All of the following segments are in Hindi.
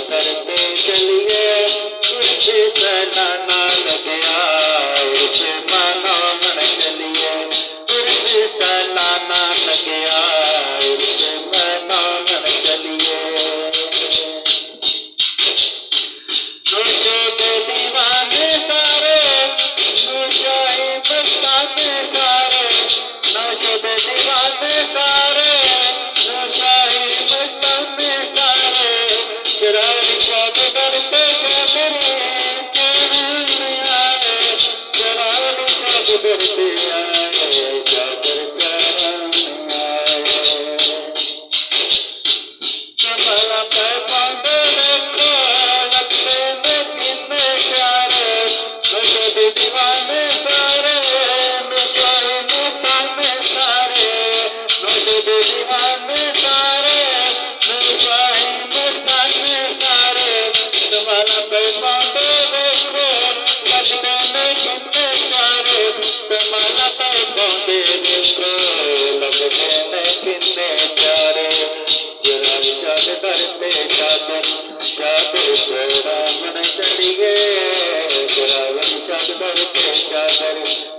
करते चलिए, उर्स सालाना लग गया, उर्स मना मन चलिए, उर्स सालाना लग गया, उर्स मना मन चलिए। नशे के दीवाने सारे, नशाही मस्ताने सारे, नशे के दीवाने सारे, नशाही मस्ताने सारे, शराबी शौक करते मेरे चरण आए, शराबी शौक करते आए, चादर चरण आए। कमला पे पांडे देखो, लगते में कितने प्यारे, नशे के दीवाने सारे, नशाही मस्ताने सारे, नशे के दीवाने सारे, नशाही मस्ताने सारे। कमला पे पांडे देखो, लगते में कितने प्यारे, कमला पे पांडे देखो, लगते में कितने प्यारे। शराब चाद करते चादर, चादर छोड़ा मन चलिए, शराब चाद करते चादर,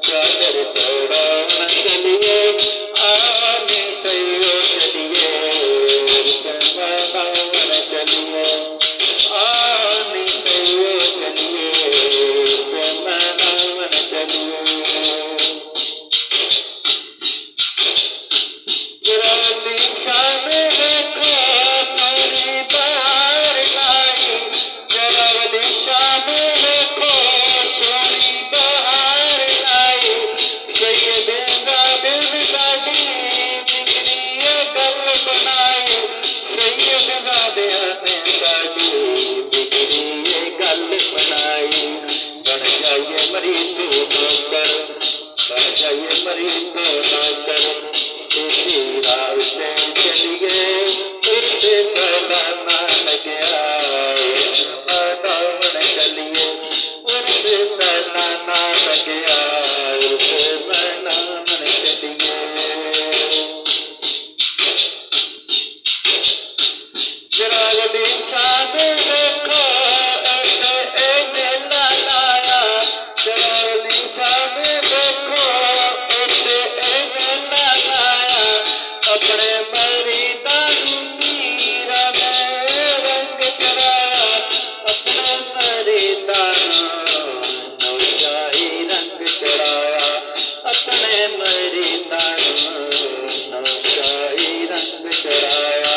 चादर छोड़ा मन चलिए, आने सही चलिए, मना मन चलिए, आने सही चलिए, मना मन चलिए। जरावली शान देखो, सोनी बहार लाई, जरावली शान देखो, सोनी बहार लाई, सैयद गादिल साडी बिगड़ी ये गल बनाई, सैयद गादिल साडी बिगड़ी ये गल बनाई। बन जाइए मरीज तो नौकर, बन जाइए मरीज तो नौकर, राव से चलिए, उर्स सालाना लग गया, उर्स मना मन चलिए, उर्स सालाना लग गया, उर्स मना मन चलिए। जरावली शान देखो, ऐसे एक मेला लाया, जरावली शान देखो, ऐसे एक मेला लाया, अपने मरीदां मीरा ने रंग चढ़ाया, अपने मरीदां नौशाही रंग चढ़ाया, अपने मरीदां नौशाही रंग चढ़ाया।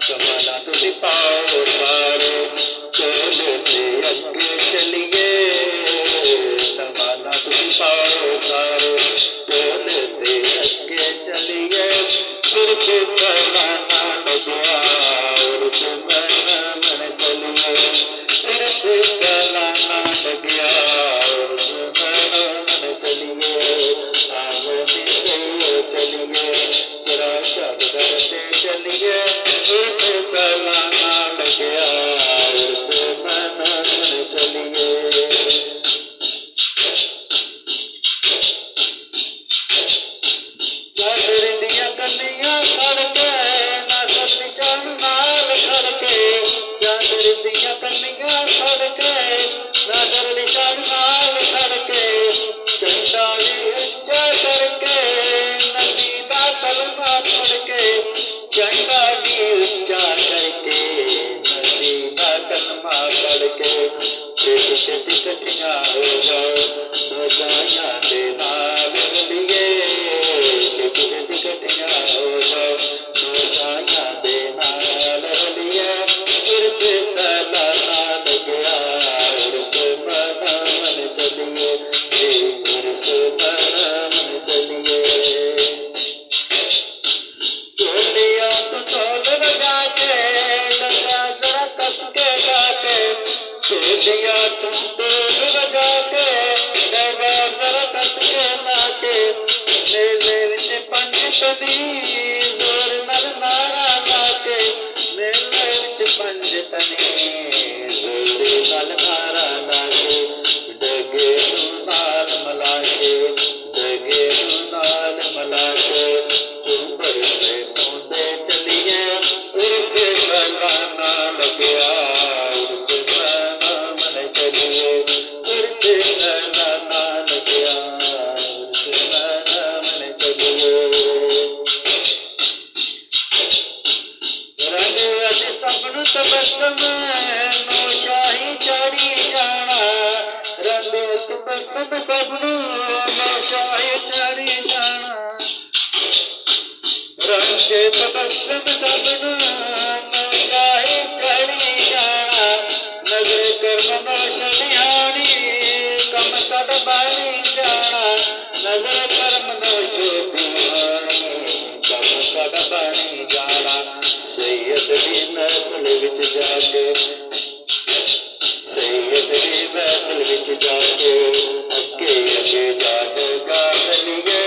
कमला तुझ पाओ सारे, चलते अगे चलिए, कमला तुझ पाओ सारे, चलते अगे चलिए, उर्स सालाना लग गया, उर्स मना मन चलिए, उर्स सालाना लग गया, उर्स मना मन चलिए, आवनी सही चलिए, शराब चाद करते चलिए, उर्स सालाना लग गया, उर्स मना मन चलिए। चादर दिया कन्नियां खड़के, नासर निशान नाल खड़के, चादर दिया कन्नियां खड़के, नासर निशान नाल खड़के, झंडा भी ऊंचा करके, नबी दा कलमा पढ़ के, झंडा भी ऊंचा करके, नबी दा कलमा पढ़ के, छेती छेती कट्ठियां हो जाओ, नौशाहियां दे नाल रलिए, छेती छेती कट्ठियां हो जाओ, नौशाहियां दे नाल रलिए, उर्स सालाना लग गया, उर्स मना मन चलिए, उर्स मना मन चलिए। चोलिया तो ढोल बजा के, लगा जरा कस के गा के, चोलिया तुम ढोल बजा के, लगा जरा कस के ला के, मेले विच पंज तनी जोर नल नारा ला के, मेले विच पंज तनी जोर नल नारा ला के, डगे नू नाल मला के, डगे नू नाल मला के, झूमर से पाउंदे चलिए, उर्स सालाना लग गया, जाके तबस्सुम सबनू नौशाही चढ़ी जाना नजर कर्म नौशनियाणी कम सद बनी जाना नजर कर्म नौशनियाणी कम सद बनी जाना सैयद दी महफिल विच जाके सैयद दी महफिल विच जाके अगे अगे जाके गा चलिए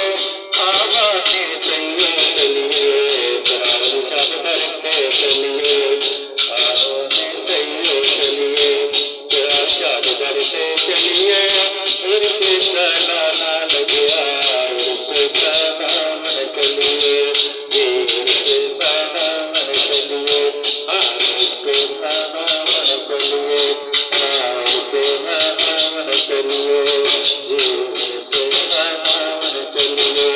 आवाज़े सैयद चलिए दरार सब भर के चलिए आवाज़े सैयद चलिए दरार सब भर के चलिए उर्फ़े सना ना लगिया उर्फ़े सना मन चलिए उर्फ़े सना मन चलिए उर्फ़े सना मन चलिए उर्फ़े सना मन चलिए उर्फ़े सना मन चलिए।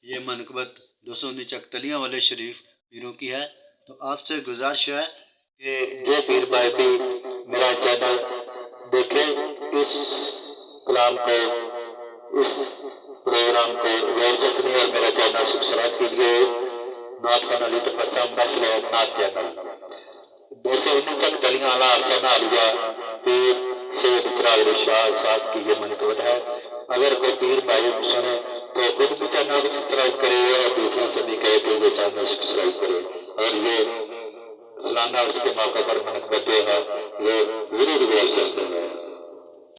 ये मनकबत 219 चकतलियाँ वाले शरीफ पीरों की है। तो आपसे गुजारिश है कि जो पीर भाई भी मेरा चैनल देखे इस कलाम को इस प्रोग्राम को गौर से सुनिए और मेरा चैनल सब्सक्राइब कीजिए। नाथ खान अली तपस्या महफिल नाथ चैनल 219 चकतलियाँ वाला अफसाना लिया पीर सैयद चिराग शाह साहब की ये मनकबत है। अगर कोई पीर भाई सुने तो खुद भी चैनल को सब्सक्राइब करे और दूसरों से भी कहे कि वो चैनल सब्सक्राइब करे और ये सालाना उसके मौके पर मनकबत जो है वो जरूर गौर से